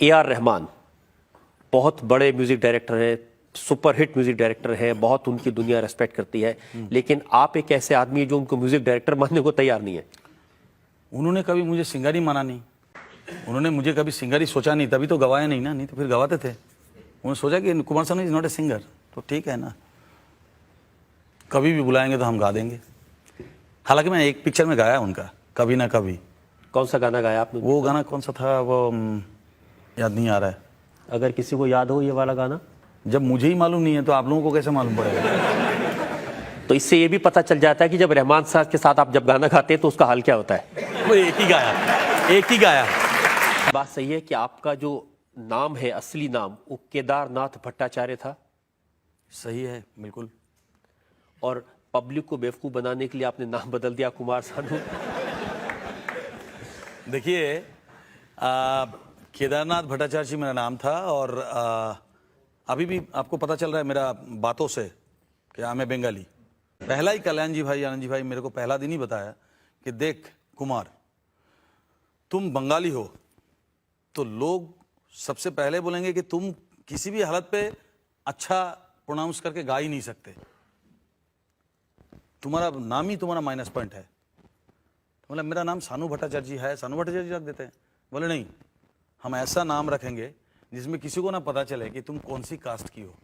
A R Rahman बहुत बड़े music director हैं, सुपर हिट म्यूजिक डायरेक्टर हैं, बहुत उनकी दुनिया रेस्पेक्ट करती है, लेकिन आप एक ऐसे आदमी हैं जो उनको म्यूजिक डायरेक्टर मानने को तैयार नहीं है। उन्होंने कभी मुझे सिंगर ही माना नहीं, उन्होंने मुझे कभी सिंगर ही सोचा नहीं, तभी तो गवाया नहीं ना, नहीं तो फिर गवाते थे। उन्होंने सोचा कि Kumar Sanu is not a singer, तो ठीक है ना, कभी भी बुलाएंगे तो हम गा देंगे। हालांकि मैं एक पिक्चर में गाया उनका, कभी ना कभी। कौन सा गाना गाया आपने? वो गाना कौन सा था, वो याद नहीं आ रहा है। अगर किसी को याद हो ये वाला गाना। जब मुझे ही मालूम नहीं है तो आप लोगों को कैसे मालूम पड़ेगा? तो इससे ये भी पता चल जाता है कि जब रहमान साहब के साथ आप जब गाना गाते हैं तो उसका हाल क्या होता है। वो एक ही गाया, एक ही गाया। बात सही है कि आपका जो नाम है, असली नाम, वो केदारनाथ भट्टाचार्य था। सही है, बिल्कुल। और पब्लिक को बेवकूफ बनाने के लिए आपने नाम बदल दिया कुमार सानू। देखिए, केदारनाथ भट्टाचार्य जी मेरा नाम था, और अभी भी आपको पता चल रहा है मेरा बातों से कि मैं बंगाली। पहला ही कल्याण जी भाई, आनंद जी भाई मेरे को पहला दिन ही बताया कि देख कुमार, तुम बंगाली हो तो लोग सबसे पहले बोलेंगे कि तुम किसी भी हालत पे अच्छा प्रोनाउंस करके गा ही नहीं सकते, तुम्हारा नाम ही तुम्हारा माइनस पॉइंट है। तो मतलब मेरा नाम सानू भट्टाचार्य जी है, सानू भट्टाचार्य जी रख देते हैं। बोले नहीं, हम ऐसा नाम रखेंगे जिसमें किसी को ना पता चले कि तुम कौन सी कास्ट की हो।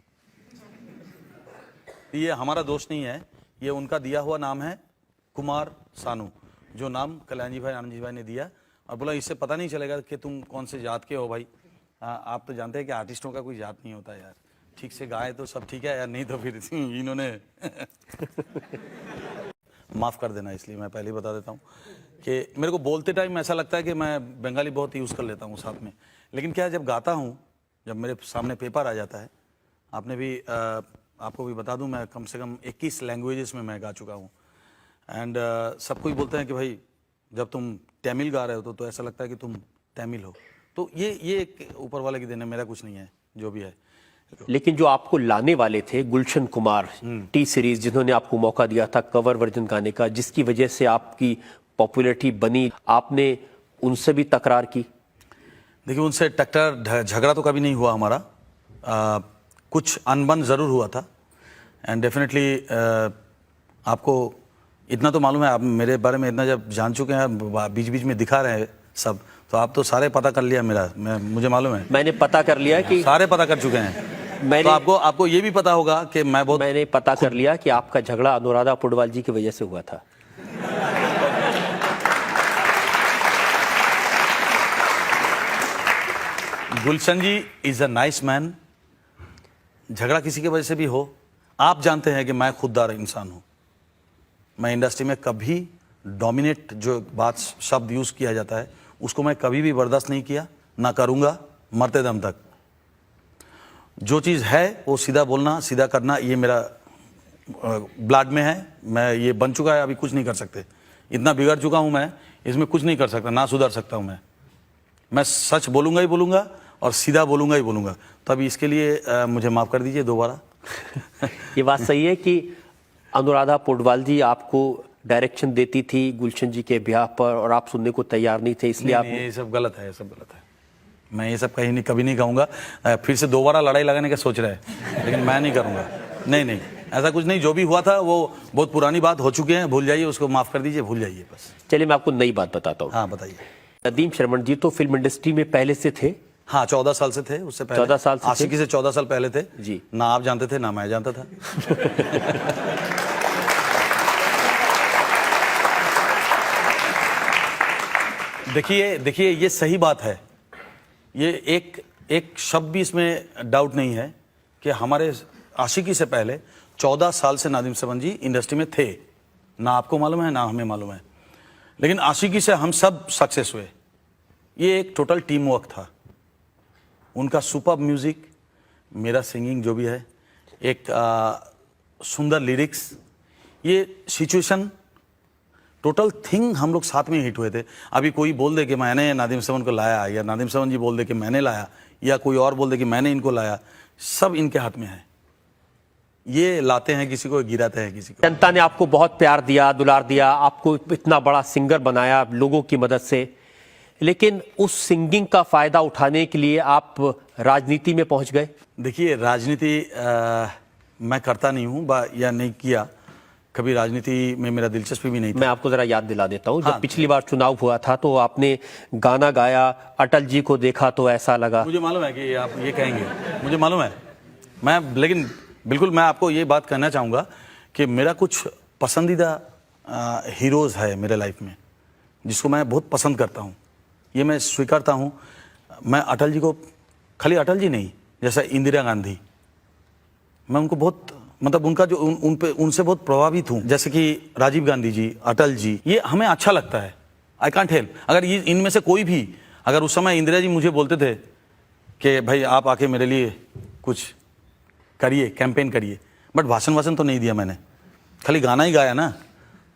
ये हमारा दोष नहीं है, ये उनका दिया हुआ नाम है कुमार सानू, जो नाम कल्याण जी भाई, आनंद जी भाई ने दिया, और बोला इससे पता नहीं चलेगा कि तुम कौन से जात के हो भाई। आप तो जानते हैं कि आर्टिस्टों का कोई जात नहीं होता यार, ठीक से गाए तो सब ठीक है यार, नहीं तो फिर इन्होंने माफ़ कर देना, इसलिए मैं पहले ही बता देता हूँ कि मेरे को बोलते टाइम ऐसा लगता है कि मैं बंगाली बहुत यूज़ कर लेता हूँ साथ में, लेकिन क्या है, जब गाता हूँ, जब मेरे सामने पेपर आ जाता है, आपने भी आपको भी बता दूँ, मैं कम से कम 21 लैंग्वेजेस में मैं गा चुका हूँ। एंड सब कोई बोलते हैं कि भाई जब तुम तमिल गा रहे हो तो ऐसा लगता है कि तुम तमिल हो। तो ये एक ऊपर वाले की देन है, मेरा कुछ नहीं है, जो भी है। लेकिन जो आपको लाने वाले थे गुलशन कुमार टी सीरीज, जिन्होंने आपको मौका दिया था कवर वर्जन गाने का, जिसकी वजह से आपकी पॉपुलैरिटी बनी, आपने उनसे भी तकरार की? देखिए, उनसे टक्कर झगड़ा तो कभी नहीं हुआ हमारा, कुछ अनबन ज़रूर हुआ था। एंड डेफिनेटली आपको इतना तो मालूम है, आप मेरे बारे में इतना जब जान चुके हैं, बीच बीच में दिखा रहे हैं सब, तो आप तो सारे पता कर लिया मेरा, मुझे मालूम है, मैंने पता कर लिया कि सारे पता कर चुके हैं। मैंने तो आपको ये भी पता होगा कि मैंने पता कर लिया कि आपका झगड़ा अनुराधा पुडवाल जी की वजह से हुआ था। गुलशन जी इज अ नाइस मैन। झगड़ा किसी की वजह से भी हो, आप जानते हैं कि मैं खुददार इंसान हूं। मैं इंडस्ट्री में कभी डोमिनेट जो बात शब्द यूज किया जाता है उसको मैं कभी भी बर्दाश्त नहीं किया, ना करूंगा मरते दम तक। जो चीज़ है वो सीधा बोलना, सीधा करना, ये मेरा ब्लड में है। मैं ये बन चुका है, अभी कुछ नहीं कर सकते। इतना बिगड़ चुका हूं मैं, इसमें कुछ नहीं कर सकता, ना सुधर सकता हूं मैं सच बोलूंगा ही बोलूंगा और सीधा बोलूंगा ही बोलूंगा। तो अभी इसके लिए मुझे माफ़ कर दीजिए दोबारा। ये बात सही है कि अनुराधा पौडवाल जी आपको डायरेक्शन देती थी गुलशन जी के ब्याह पर और आप सुनने को तैयार नहीं थे, इसलिए आप ये सब गलत है, ये सब गलत है। मैं ये सब कभी नहीं कहूँगा। फिर से दोबारा लड़ाई लगाने का सोच रहे हैं, लेकिन मैं नहीं करूँगा। नहीं, ऐसा कुछ नहीं। जो भी हुआ था वो बहुत पुरानी बात हो चुकी है, भूल जाइए, उसको माफ़ कर दीजिए, भूल जाइए बस। चलिए मैं आपको नई बात बताता हूँ। हाँ, बताइए। नदीम श्रवण जी तो फिल्म इंडस्ट्री में पहले से थे। हाँ, 14 साल से थे, उससे पहले 14 साल से आशिकी से 14 साल पहले थे जी। ना आप जानते थे ना मैं जानता था। देखिए ये सही बात है। ये एक शब्द भी इसमें डाउट नहीं है कि हमारे आशिकी से पहले 14 साल से नदीम श्रवण जी इंडस्ट्री में थे। ना आपको मालूम है ना हमें मालूम है, लेकिन आशिकी से हम सब सक्सेस हुए। ये एक टोटल टीम वर्क था। उनका सुपर म्यूजिक, मेरा सिंगिंग जो भी है, एक सुंदर लिरिक्स, ये सिचुएशन, टोटल थिंग हम लोग साथ में हिट हुए थे। अभी कोई बोल दे कि मैंने नादिम श्रवण को लाया, या नादिम श्रवण जी बोल दे कि मैंने लाया, या कोई और बोल दे कि मैंने इनको लाया, सब इनके हाथ में है। ये लाते हैं किसी को, गिराते हैं किसी को। जनता ने आपको बहुत प्यार दिया, दुलार दिया, आपको इतना बड़ा सिंगर बनाया लोगों की मदद से, लेकिन उस सिंगिंग का फायदा उठाने के लिए आप राजनीति में पहुंच गए। देखिए राजनीति मैं करता नहीं हूँ या नहीं किया कभी, राजनीति में मेरा दिलचस्पी भी नहीं था। मैं आपको जरा याद दिला देता हूँ। हाँ। जब पिछली बार चुनाव हुआ था तो आपने गाना गाया, अटल जी को देखा तो ऐसा लगा। मुझे मालूम है कि आप ये कहेंगे, मुझे मालूम है, लेकिन बिल्कुल मैं आपको ये बात कहना चाहूँगा कि मेरा कुछ पसंदीदा हीरोज़ है मेरे लाइफ में जिसको मैं बहुत पसंद करता हूँ, ये मैं स्वीकारता हूँ। मैं अटल जी को, खाली अटल जी नहीं, जैसा इंदिरा गांधी, मैं उनको बहुत मतलब उनका जो उनसे बहुत प्रभावित हूँ। जैसे कि राजीव गांधी जी, अटल जी, ये हमें अच्छा लगता है। आई कांट हेल्प, अगर ये इनमें से कोई भी, अगर उस समय इंदिरा जी मुझे बोलते थे कि भाई आप आके मेरे लिए कुछ करिए, कैंपेन करिए, बट भाषण तो नहीं दिया मैंने, खाली गाना ही गाया ना।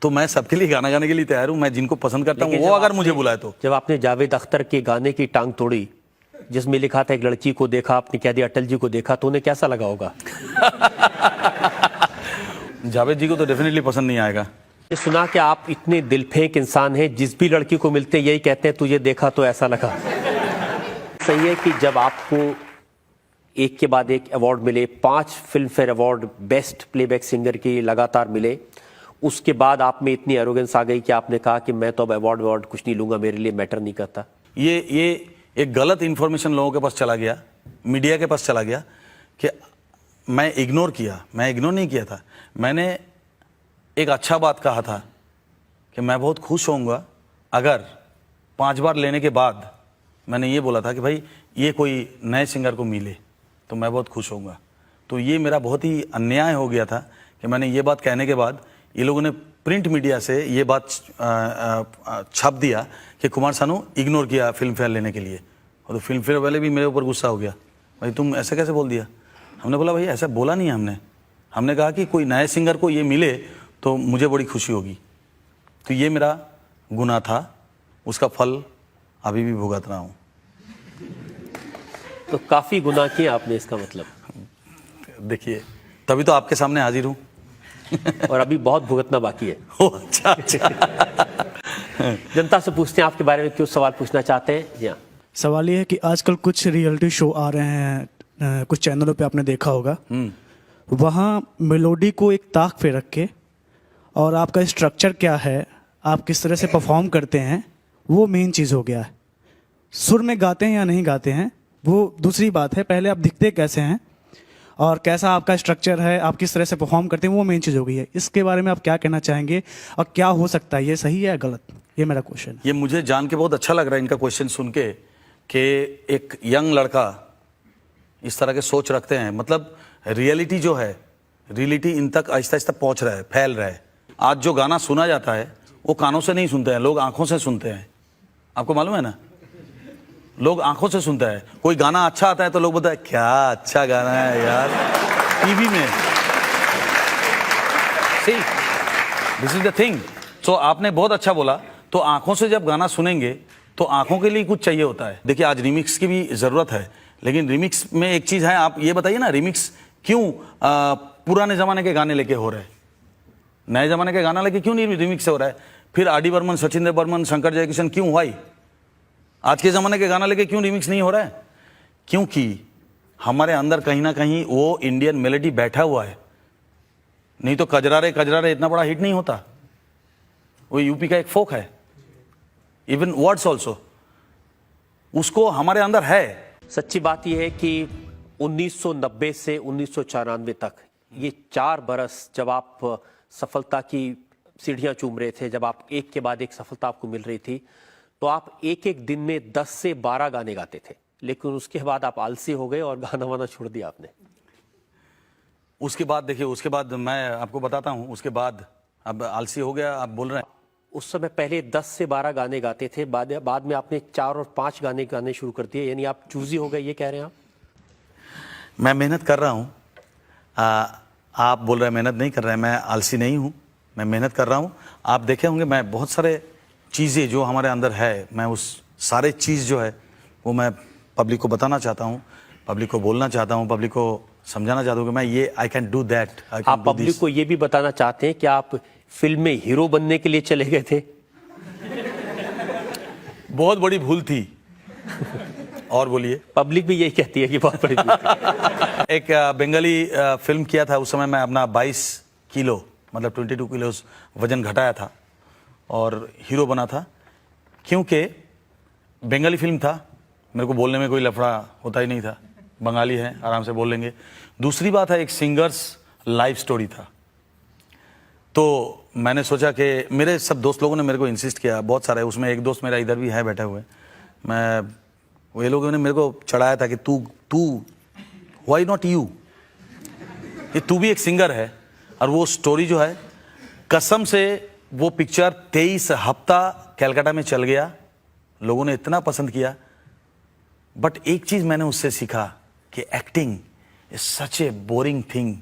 तो मैं सबके लिए गाना गाने के लिए तैयार हूँ, मैं जिनको पसंद करता हूँ वो अगर मुझे बुलाए तो। जब आपने जावेद अख्तर के गाने की टांग तोड़ी जिसमें लिखा था एक लड़की को देखा, आपने कह दिया अटल जी को देखा, तो उन्हें कैसा लगा होगा? जावेद जी को तो डेफिनेटली पसंद नहीं आएगा। ये सुना कि आप इतने दिलफेंक इंसान हैं, जिस भी लड़की को मिलते यही कहते हैं तुझे देखा तो ऐसा लगा। सही है कि जब आपको एक के बाद एक अवार्ड मिले, 5 film fair award best playback singer के लगातार मिले, उसके बाद आप में इतनी एरोगेंस आ गई कि आपने कहा कि मैं तो अब अवार्ड कुछ नहीं लूंगा, मेरे लिए मैटर नहीं करता। ये एक गलत इंफॉर्मेशन लोगों के पास चला गया, मीडिया के पास चला गया कि मैं इग्नोर नहीं किया था। मैंने एक अच्छा बात कहा था कि मैं बहुत खुश होऊंगा अगर 5 बार लेने के बाद मैंने ये बोला था कि भाई ये कोई नए सिंगर को मिले तो मैं बहुत खुश होऊंगा। तो ये मेरा बहुत ही अन्याय हो गया था कि मैंने ये बात कहने के बाद ये लोगों ने प्रिंट मीडिया से ये बात छाप दिया कि कुमार सानू इग्नोर किया फिल्म फेयर लेने के लिए। और तो फिल्म फेयर वाले भी मेरे ऊपर गुस्सा हो गया, भाई तुम ऐसे कैसे बोल दिया। हमने बोला भाई ऐसा बोला नहीं है, हमने कहा कि कोई नए सिंगर को ये मिले तो मुझे बड़ी खुशी होगी। तो ये मेरा गुनाह था, उसका फल अभी भी भुगत रहा हूँ। तो काफी गुनाह किए आपने, इसका मतलब। देखिए तभी तो आपके सामने हाजिर हूँ। और अभी बहुत भुगतना बाकी है। अच्छा। जनता से पूछते हैं आपके बारे में, क्यों सवाल पूछना चाहते हैं? जी हाँ। सवाल ये है कि आजकल कुछ रियलिटी शो आ रहे हैं, कुछ चैनलों पे आपने देखा होगा, वहाँ मेलोडी को एक ताक पे रख के और आपका स्ट्रक्चर क्या है, आप किस तरह से परफॉर्म करते हैं, वो मेन चीज़ हो गया है। सुर में गाते हैं या नहीं गाते हैं वो दूसरी बात है, पहले आप दिखते कैसे हैं और कैसा आपका स्ट्रक्चर है, आप किस तरह से परफॉर्म करते हैं, वो मेन चीज़ हो गई है। इसके बारे में आप क्या कहना चाहेंगे और क्या हो सकता है, ये सही है या गलत? ये मेरा क्वेश्चन है। ये मुझे जान के बहुत अच्छा लग रहा है इनका क्वेश्चन सुन के कि एक यंग लड़का इस तरह के सोच रखते हैं। मतलब रियलिटी जो है, रियलिटी इन तक आहिस्ता आहिस्ता पहुंच रहा है, फैल रहा है। आज जो गाना सुना जाता है वो कानों से नहीं सुनते हैं, लोग आंखों से सुनते हैं। आपको मालूम है ना, लोग आंखों से सुनते हैं। कोई गाना अच्छा आता है तो लोग बोलते हैं क्या अच्छा गाना है यार, टीवी में। See this is the thing. So आपने बहुत अच्छा बोला, तो आंखों से जब गाना सुनेंगे तो आंखों के लिए कुछ चाहिए होता है। देखिए आज रिमिक्स की भी जरूरत है, लेकिन रिमिक्स में एक चीज है, आप ये बताइए ना, रिमिक्स क्यों पुराने जमाने के गाने लेके हो रहे हैं, नए जमाने के गाना लेके क्यों नहीं रिमिक्स हो रहा है? फिर आर डी बर्मन, सचिंद्र बर्मन, शंकर जयकिशन क्यों हुआ? आज के ज़माने के गाना लेके क्यों रिमिक्स नहीं हो रहा है? क्योंकि हमारे अंदर कहीं ना कहीं वो इंडियन मेलोडी बैठा हुआ है। नहीं तो कजरारे कजरारे इतना बड़ा हिट नहीं होता। वो यूपी का एक फोक है, इवन वर्ड्स ऑल्सो, उसको हमारे अंदर है। सच्ची बात यह है कि 1990 से 1994 तक ये 4 बरस जब आप सफलता की सीढ़ियां चूम रहे थे, जब आप एक के बाद एक सफलता आपको मिल रही थी, तो आप एक एक दिन में 10 से 12 गाने गाते थे। लेकिन उसके बाद आप आलसी हो गए और गाना वाना छोड़ दिया आपने। उसके बाद देखिए, उसके बाद मैं आपको बताता हूं, उसके बाद अब आलसी हो गया आप बोल रहे हैं। उस समय पहले 10 से 12 गाने गाते थे, बाद में आपने 4 और 5 गाने गाने शुरू कर दिए, यानी आप चूजी हो गए, ये कह रहे हैं आप? मैं मेहनत कर रहा हूँ, आप बोल रहे हैं मेहनत नहीं कर रहे हैं। मैं आलसी नहीं हूँ, मैं मेहनत कर रहा हूँ। आप देखे होंगे मैं बहुत सारे चीज़ें जो हमारे अंदर है, मैं उस सारे चीज़ जो है वो मैं पब्लिक को बताना चाहता हूँ, पब्लिक को बोलना चाहता हूँ, पब्लिक को समझाना चाहता हूँ कि मैं ये आई कैन डू दैट। आप पब्लिक को ये भी बताना चाहते हैं कि आप फिल्म में हीरो बनने के लिए चले गए थे? बहुत बड़ी भूल थी। और बोलिए। पब्लिक भी यही कहती है कि बहुत बड़ी एक बंगाली फिल्म किया था, उस समय मैं अपना 22 किलो मतलब 22 किलो वजन घटाया था और हीरो बना था, क्योंकि बंगाली फिल्म था, मेरे को बोलने में कोई लफड़ा होता ही नहीं था, बंगाली है आराम से बोल लेंगे। दूसरी बात है, एक सिंगर्स लाइफ स्टोरी था, तो मैंने सोचा कि मेरे सब दोस्त लोगों ने मेरे को इंसिस्ट किया, बहुत सारे, उसमें एक दोस्त मेरा इधर भी है बैठे हुए, ये लोगों ने मेरे को चढ़ाया था कि तू व्हाई नॉट यू, कि तू भी एक सिंगर है। और वो स्टोरी जो है, कसम से वो पिक्चर 23 हफ्ता कलकत्ता में चल गया, लोगों ने इतना पसंद किया। बट एक चीज मैंने उससे सीखा कि acting is such A boring thing,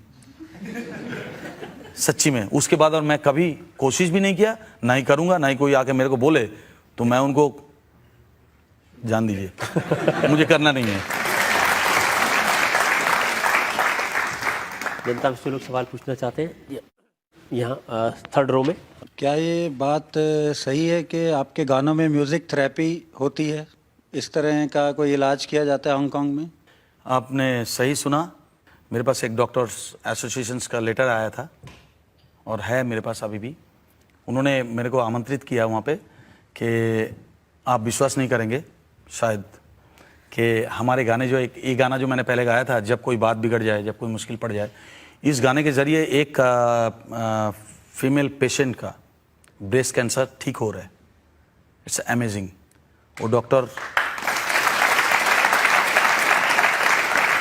सच्ची में। उसके बाद और मैं कभी कोशिश भी नहीं किया, ना ही करूंगा, ना ही कोई आके मेरे को बोले तो मैं उनको जान दीजिए मुझे करना नहीं है। जनता से लोग सवाल पूछना चाहते हैं, यहाँ थर्ड रो में। क्या ये बात सही है कि आपके गानों में म्यूजिक थेरेपी होती है? इस तरह का कोई इलाज किया जाता है हांगकांग में? आपने सही सुना, मेरे पास एक डॉक्टर्स एसोसिएशंस का लेटर आया था और है मेरे पास अभी भी। उन्होंने मेरे को आमंत्रित किया वहाँ पे कि आप विश्वास नहीं करेंगे शायद कि हमारे गाने जो, एक ये गाना जो मैंने पहले गाया था, जब कोई बात बिगड़ जाए, जब कोई मुश्किल पड़ जाए, इस गाने के ज़रिए एक फीमेल पेशेंट का ब्रेस्ट कैंसर ठीक हो रहा है। It's amazing. वो डॉक्टर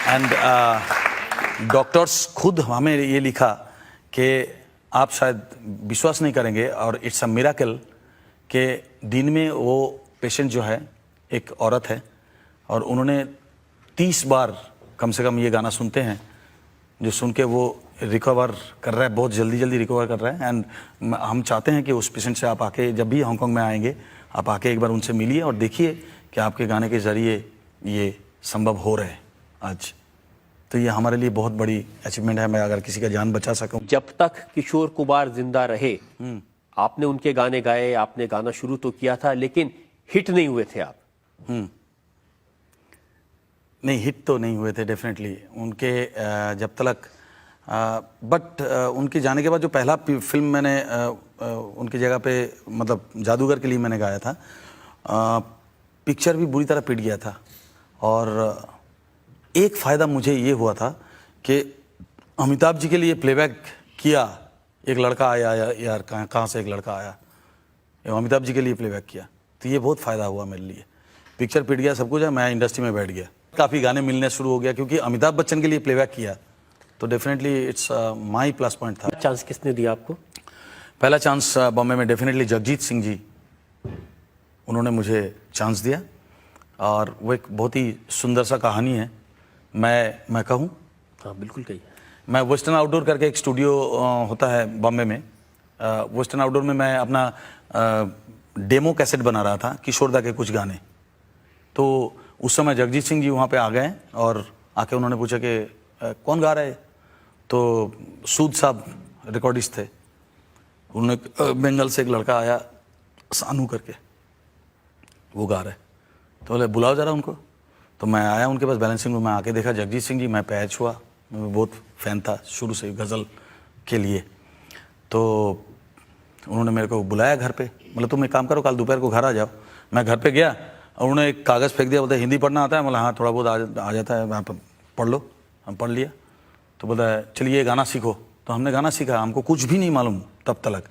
एंड डॉक्टर्स खुद हमें ये लिखा कि आप शायद विश्वास नहीं करेंगे, और इट्स अ मिरेकल कि दिन में वो पेशेंट जो है एक औरत है और उन्होंने 30 बार कम से कम ये गाना सुनते हैं, जो सुन के वो रिकवर कर रहा है, बहुत जल्दी रिकवर कर रहा है। एंड हम चाहते हैं कि उस पेशेंट से आप आके, जब भी हांगकांग में आएंगे, आप आके एक बार उनसे मिलिए और देखिए कि आपके गाने के ज़रिए ये संभव हो रहा है आज। तो ये हमारे लिए बहुत बड़ी अचीवमेंट है, मैं अगर किसी का जान बचा सकूं। जब तक किशोर कुमार जिंदा रहे आपने उनके गाने गाए, आपने गाना शुरू तो किया था, लेकिन हिट नहीं हुए थे आप। नहीं, हिट तो नहीं हुए थे डेफिनेटली उनके जब तक, बट उनके जाने के बाद जो पहला फिल्म मैंने उनकी जगह पे, मतलब जादूगर के लिए मैंने गाया था, पिक्चर भी बुरी तरह पिट गया था। और एक फ़ायदा मुझे ये हुआ था कि अमिताभ जी के लिए प्लेबैक किया, एक लड़का आया, यार कहाँ से एक लड़का आया, अमिताभ जी के लिए प्लेबैक किया, तो ये बहुत फ़ायदा हुआ मेरे लिए। पिक्चर पिट गया, सब कुछ है, मैं इंडस्ट्री में बैठ गया, काफ़ी गाने मिलने शुरू हो गया, क्योंकि अमिताभ बच्चन के लिए प्लेबैक किया, तो definitely it's my plus point था। चांस किसने दिया आपको? पहला चांस बॉम्बे में डेफिनेटली जगजीत सिंह जी, उन्होंने मुझे चांस दिया, और वो एक बहुत ही सुंदर सा कहानी है। मैं कहूँ? हाँ बिल्कुल कहिए। मैं वेस्टर्न आउटडोर करके एक स्टूडियो होता है बॉम्बे में, वेस्टर्न आउटडोर में मैं अपना डेमो कैसेट बना रहा था, किशोरदा के कुछ गाने। तो उस समय जगजीत सिंह जी वहाँ पे आ गए और आके उन्होंने पूछा कि कौन गा रहा है? तो सूद साहब रिकॉर्डिस्ट थे, उन्होंने बंगाल से एक लड़का आया सानू करके, वो गा रहा है, तो बोले बुलाओ जरा उनको। तो मैं आया उनके पास बैलेंसिंग रूम में, आके देखा जगजीत सिंह जी, मैं पैर छुआ, मैं बहुत फ़ैन था शुरू से गज़ल के लिए। तो उन्होंने मेरे को बुलाया घर पे, मतलब तुम एक काम करो, कल दोपहर को घर आ जाओ। मैं घर पे गया और उन्होंने एक कागज़ फेंक दिया, बोलते हिंदी पढ़ना आता है? मतलब हाँ थोड़ा बहुत आ जाता है, आप पढ़ लो। हम पढ़ लिया। तो बोलता है चलिए गाना सीखो। तो हमने गाना सीखा, हमको कुछ भी नहीं मालूम तब तक।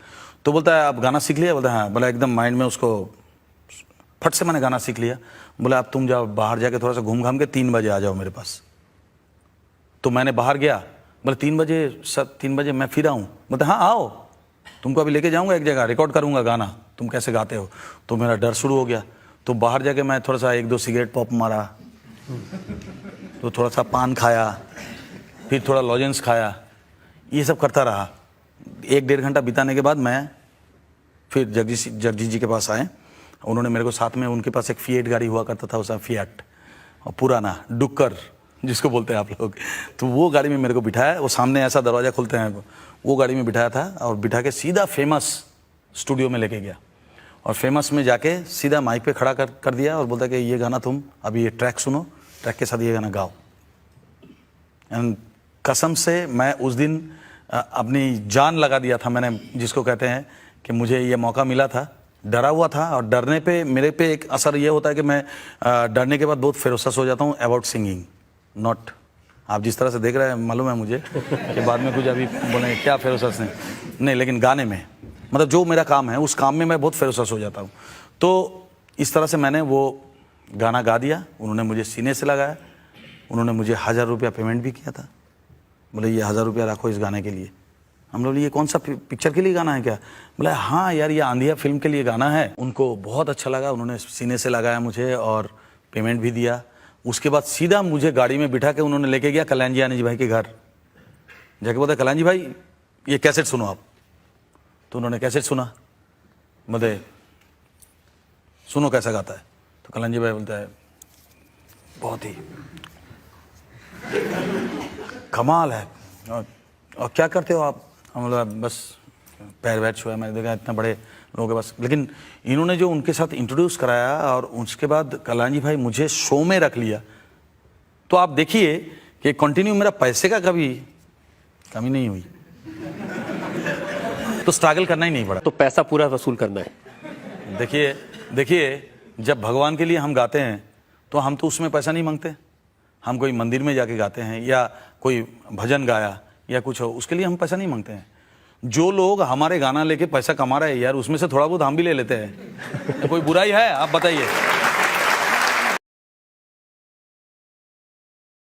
तो बोलता है आप गाना सीख लिया? बोलता है हाँ। बोला एकदम माइंड में उसको फट से मैंने गाना सीख लिया। बोला अब तुम जाओ बाहर जाके थोड़ा सा घूम घाम के 3 बजे आ जाओ मेरे पास। तो मैंने बाहर गया, बोले 3 बजे सर 3 बजे मैं फिर आऊँ? बोलते हाँ आओ, तुमको अभी लेके जाऊँगा एक जगह, रिकॉर्ड करूँगा गाना, तुम कैसे गाते हो। तो मेरा डर शुरू हो गया। तो बाहर जाके मैं थोड़ा सा 1-2 सिगरेट पॉप मारा, तो थोड़ा सा पान खाया, फिर थोड़ा लॉजेंस खाया, ये सब करता रहा। 1-1.5 घंटा बिताने के बाद मैं फिर जगजीत जी के पास आए। उन्होंने मेरे को साथ में, उनके पास एक फिएट गाड़ी हुआ करता था, उसका फिएट और पुराना डुक्कर जिसको बोलते हैं आप लोग, तो वो गाड़ी में मेरे को बिठाया। वो सामने ऐसा दरवाज़ा खुलते हैं, वो गाड़ी में बिठाया था और बिठा के सीधा फेमस स्टूडियो में लेके गया। और फेमस में जाके सीधा माइक पे खड़ा कर दिया और बोलता कि ये गाना तुम अभी ये ट्रैक सुनो, ट्रैक के साथ ये गाना गाओ। एंड कसम से मैं उस दिन अपनी जान लगा दिया था मैंने, जिसको कहते हैं कि मुझे ये मौका मिला था। डरा हुआ था और डरने पे मेरे पे एक असर ये होता है कि मैं डरने के बाद बहुत फेरोसस हो जाता हूँ अबाउट सिंगिंग। नॉट, आप जिस तरह से देख रहे हैं मालूम है मुझे कि बाद में कुछ अभी बोलेंगे क्या फेरोसस नहीं, लेकिन गाने में मतलब जो मेरा काम है उस काम में मैं बहुत फेरोसस हो जाता हूँ। तो इस तरह से मैंने वो गाना गा दिया, उन्होंने मुझे सीने से लगाया, उन्होंने मुझे 1000 रुपया पेमेंट भी किया था। बोले ये 1000 रुपया रखो इस गाने के लिए। हम लोग ये कौन सा पिक्चर के लिए गाना है क्या? बोले हाँ यार ये आंधिया फिल्म के लिए गाना है। उनको बहुत अच्छा लगा, उन्होंने सीने से लगाया मुझे और पेमेंट भी दिया। उसके बाद सीधा मुझे गाड़ी में बिठा के उन्होंने लेके गया कल्याण जी आनंद जी भाई के घर। जाके बोलते कल्याण जी भाई ये कैसेट सुनो आप। तो उन्होंने कैसेट सुना, बोले सुनो कैसा गाता है। तो कल्याण जी भाई बोलता है बहुत ही कमाल है, और क्या करते हो आप? हम लोग बस पैर वैर छुआ। मैंने देखा इतना बड़े लोगों के पास, लेकिन इन्होंने जो उनके साथ इंट्रोड्यूस कराया और उसके बाद कल्याण जी भाई मुझे शो में रख लिया। तो आप देखिए कि कंटिन्यू मेरा पैसे का कभी कमी नहीं हुई, तो स्ट्रगल करना ही नहीं पड़ा। तो पैसा पूरा वसूल करना है। देखिए जब भगवान के लिए हम गाते हैं तो हम तो उसमें पैसा नहीं मांगते। हम कोई मंदिर में जाके गाते हैं या कोई भजन गाया या कुछ हो, उसके लिए हम पैसा नहीं मांगते हैं। जो लोग हमारे गाना लेके पैसा कमा रहे हैं यार, उसमें से थोड़ा बहुत हम भी ले लेते हैं। तो कोई बुराई है? आप बताइए।